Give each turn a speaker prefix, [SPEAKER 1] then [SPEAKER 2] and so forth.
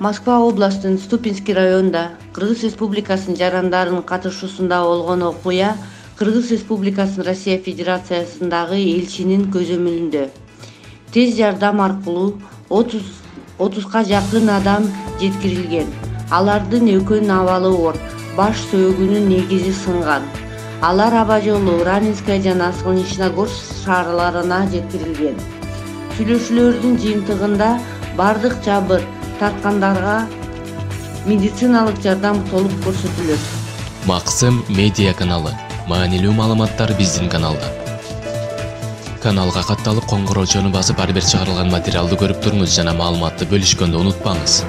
[SPEAKER 1] Москва областынын Ступинский районунда Кыргыз Республикасынын жарандарынын катышуусунда болгон окуя Кыргыз Республикасынын Россия Федерациясындагы элчинин көзөмөлүндө. Тез жардам аркылуу 30га жакын адам жеткирилген. Алардын экөөнүн абалы оор, баш сөөгүнүн негизи сынган. Алар аба жолу Ранинская жана Солнечногорск шаарларына жеткирилген. Сүйлөшүүлөрдүн жыйынтыгында бардык жабыр тарткандарга медициналык жардам толук көрсөтүлөт.
[SPEAKER 2] Максим медиа каналы. Маанилүү маалыматтар биздин каналда. Каналга катталып, коңгуроочону басып ар бир чыгарылган материалды көрүп туруңуз жана маалыматты бөлүшкөндү унутпаңыз.